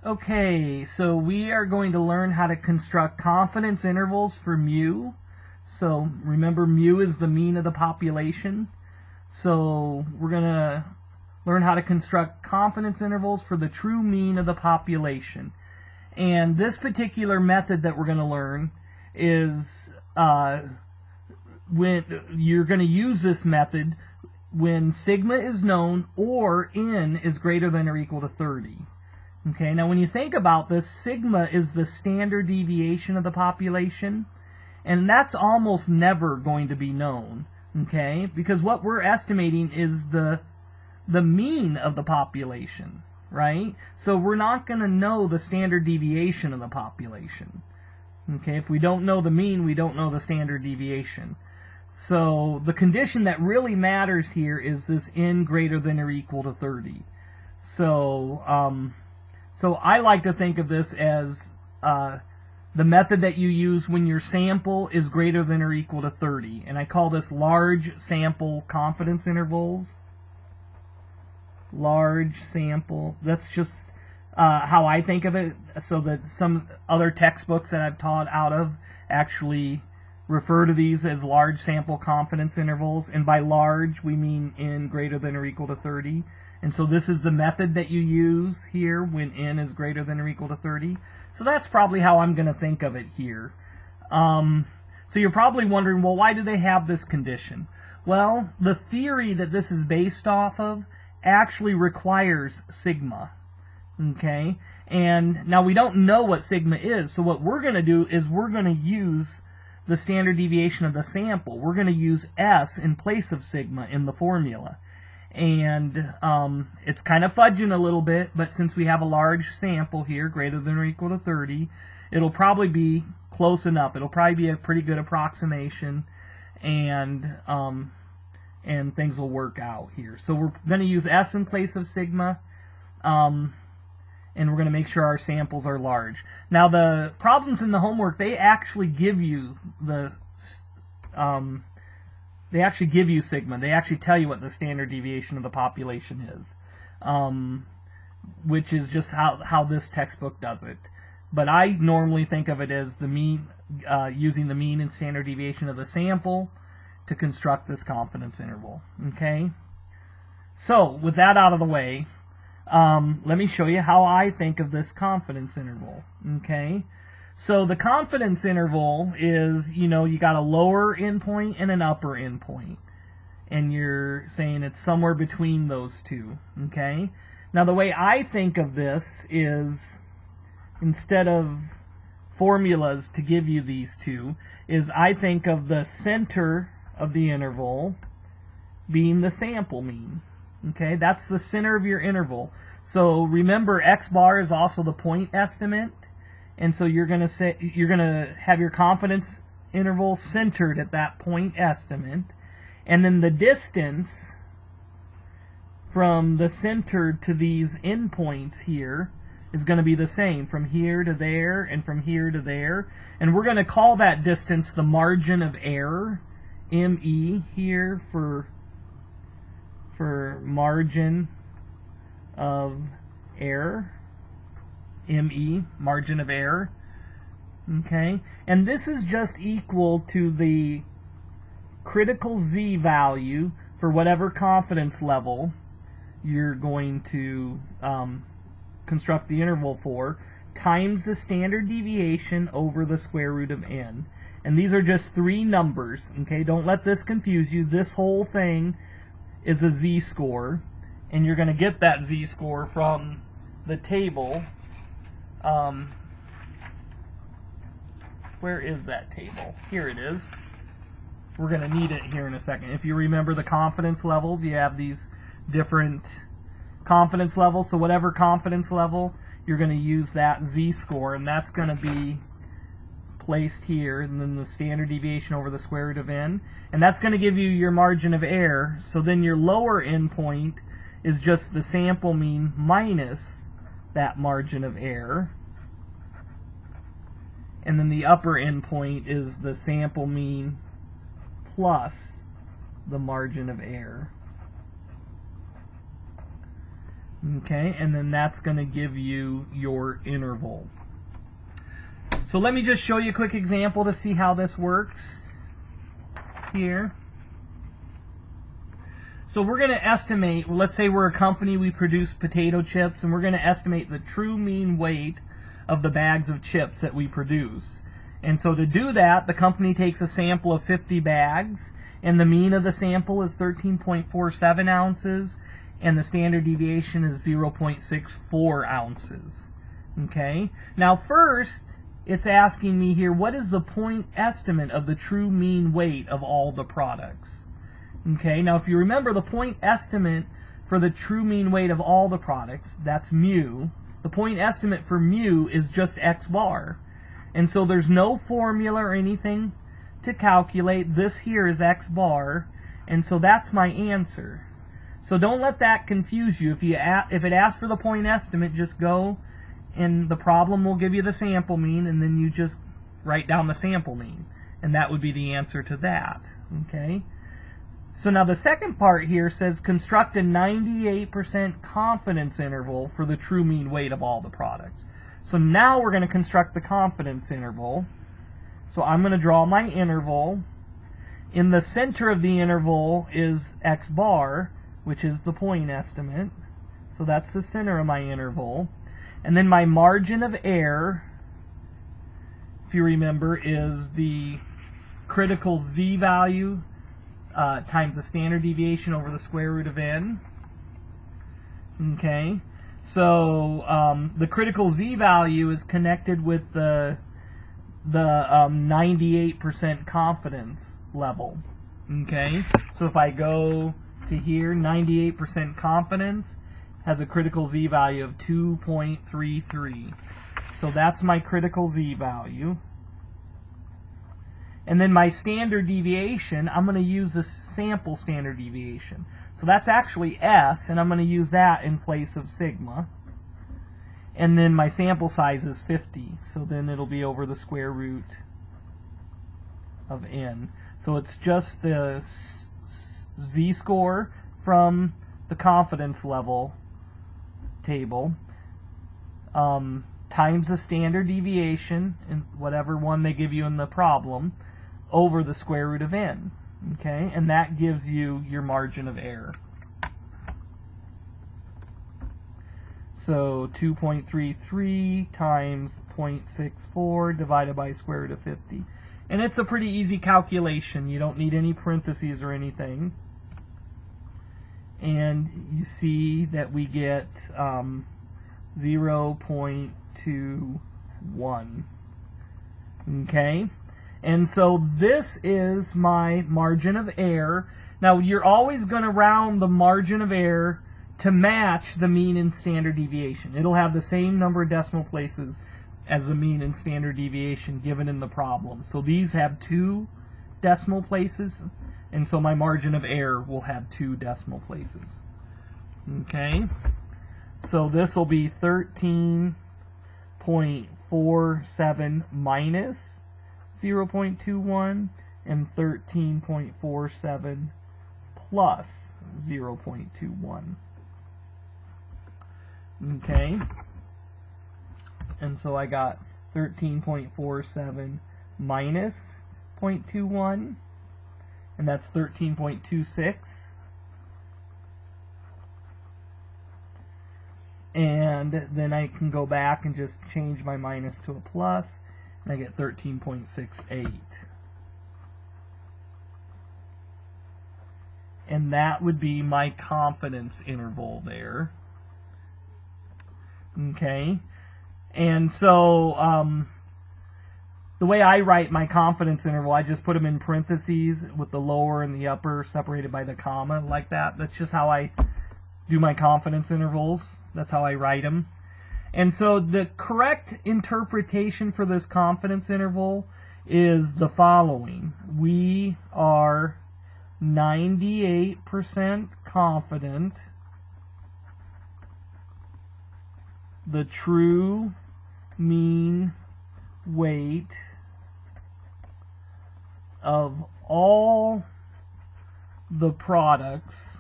Okay, so we are going to learn how to construct confidence intervals for mu. So remember, mu is the mean of the population. So we're going to learn how to construct confidence intervals for the true mean of the population. And this particular method that we're going to learn is when you're going to use this method when sigma is known or n is greater than or equal to 30. Okay, now when you think about this, sigma is the standard deviation of the population, and that's almost never going to be known, okay, because what we're estimating is the mean of the population, right? So we're not going to know the standard deviation of the population. Okay, if we don't know the mean, we don't know the standard deviation. So the condition that really matters here is this n greater than or equal to 30. So I like to think of this as the method that you use when your sample is greater than or equal to 30. And I call this large sample confidence intervals. Large sample. That's just how I think of it. So that some other textbooks that I've taught out of actually refer to these as large sample confidence intervals. And by large, we mean n greater than or equal to 30. And so this is the method that you use here when n is greater than or equal to 30. So that's probably how I'm going to think of it here. So you're probably wondering, well, why do they have this condition? Well, the theory that this is based off of actually requires sigma. Okay? And now we don't know what sigma is, so what we're going to do is we're going to use the standard deviation of the sample. We're going to use S in place of sigma in the formula. And it's kind of fudging a little bit, but since we have a large sample here, greater than or equal to 30, it'll probably be close enough. It'll probably be a pretty good approximation, and things will work out here. So we're going to use S in place of sigma, and we're going to make sure our samples are large. Now the problems in the homework, they actually give you the they actually give you sigma. They actually tell you what the standard deviation of the population is, which is just how this textbook does it. But I normally think of it as the mean, using the mean and standard deviation of the sample to construct this confidence interval. Okay? So, with that out of the way, let me show you how I think of this confidence interval. Okay? So the confidence interval is, you got a lower endpoint and an upper endpoint. And you're saying it's somewhere between those two. Okay? Now the way I think of this is, instead of formulas to give you these two, is I think of the center of the interval being the sample mean. Okay? That's the center of your interval. So remember, x bar is also the point estimate. And so you're going to have your confidence interval centered at that point estimate, and then the distance from the center to these endpoints here is going to be the same, from here to there and from here to there. And we're going to call that distance the margin of error, ME here for margin of error. ME, margin of error. Okay? And this is just equal to the critical Z value for whatever confidence level you're going to construct the interval for, times the standard deviation over the square root of n. And these are just three numbers. Okay? Don't let this confuse you. This whole thing is a Z-score, and you're going to get that Z-score from the table. Where is that table? Here it is. We're going to need it here in a second. If you remember the confidence levels, you have these different confidence levels. So whatever confidence level, you're going to use that Z-score, and that's going to be placed here, and then the standard deviation over the square root of n. And that's going to give you your margin of error. So then your lower endpoint is just the sample mean minus that margin of error. And then the upper endpoint is the sample mean plus the margin of error. Okay, and then that's going to give you your interval. So let me just show you a quick example to see how this works here. So we're going to estimate, let's say we're a company, we produce potato chips, and we're going to estimate the true mean weight of the bags of chips that we produce. And so to do that, the company takes a sample of 50 bags, and the mean of the sample is 13.47 ounces, and the standard deviation is 0.64 ounces. Okay? Now first, it's asking me here, what is the point estimate of the true mean weight of all the products? Okay, now if you remember the point estimate for the true mean weight of all the products, that's mu. The point estimate for mu is just x bar. And so there's no formula or anything to calculate. This here is x bar, and so that's my answer. So don't let that confuse you. If it asks for the point estimate, just go and the problem will give you the sample mean, and then you just write down the sample mean. And that would be the answer to that. Okay? So now the second part here says construct a 98% confidence interval for the true mean weight of all the products. So now we're going to construct the confidence interval. So I'm going to draw my interval. In the center of the interval is x bar, which is the point estimate. So that's the center of my interval. And then my margin of error, if you remember, is the critical z value times the standard deviation over the square root of n. Okay, so the critical z value is connected with the 98% confidence level. Okay, so if I go to here, 98% confidence has a critical z value of 2.33. So that's my critical z value. And then my standard deviation, I'm going to use the sample standard deviation. So that's actually S, and I'm going to use that in place of sigma. And then my sample size is 50, so then it'll be over the square root of n. So it's just the z-score from the confidence level table times the standard deviation, in whatever one they give you in the problem, over the square root of n. Okay, and that gives you your margin of error. So 2.33 times 0.64 divided by square root of 50. And it's a pretty easy calculation. You don't need any parentheses or anything. And you see that we get 0.21. Okay? And so this is my margin of error. Now you're always going to round the margin of error to match the mean and standard deviation. It'll have the same number of decimal places as the mean and standard deviation given in the problem. So these have 2 decimal places, and so my margin of error will have 2 decimal places. Okay? So this will be 13.47 minus 0.21 and 13.47 plus 0.21. Okay? And so I got 13.47 minus 0.21, and that's 13.26. And then I can go back and just change my minus to a plus, and I get 13.68. And that would be my confidence interval there. Okay? And so the way I write my confidence interval, I just put them in parentheses with the lower and the upper separated by the comma, like that. That's just how I do my confidence intervals. That's how I write them. And so the correct interpretation for this confidence interval is the following. We are 98% confident the true mean weight of all the products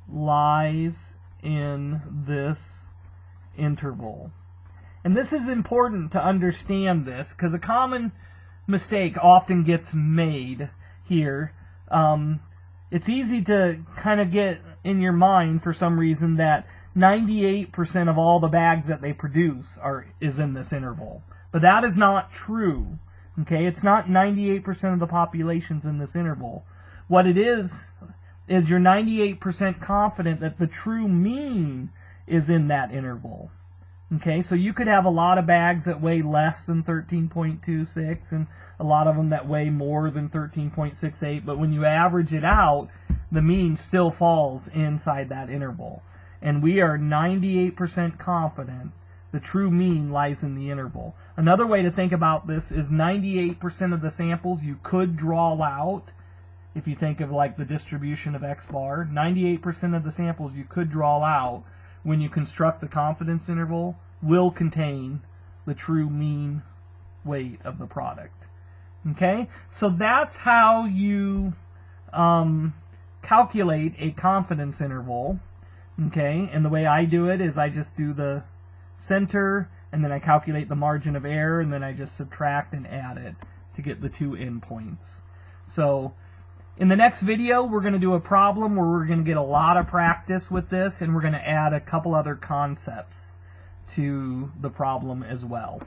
lies in this interval. And this is important to understand this, because a common mistake often gets made here. It's easy to kind of get in your mind for some reason that 98% of all the bags that they produce is in this interval. But that is not true. Okay, it's not 98% of the population's in this interval. What it is you're 98% confident that the true mean is in that interval. Okay, so you could have a lot of bags that weigh less than 13.26 and a lot of them that weigh more than 13.68, but when you average it out, the mean still falls inside that interval. And we are 98% confident the true mean lies in the interval. Another way to think about this is 98% of the samples you could draw out. If you think of like the distribution of X bar, 98% of the samples you could draw out when you construct the confidence interval will contain the true mean weight of the product. Okay, so that's how you calculate a confidence interval. Okay, and the way I do it is I just do the center, and then I calculate the margin of error, and then I just subtract and add it to get the two endpoints. So in the next video, we're going to do a problem where we're going to get a lot of practice with this, and we're going to add a couple other concepts to the problem as well.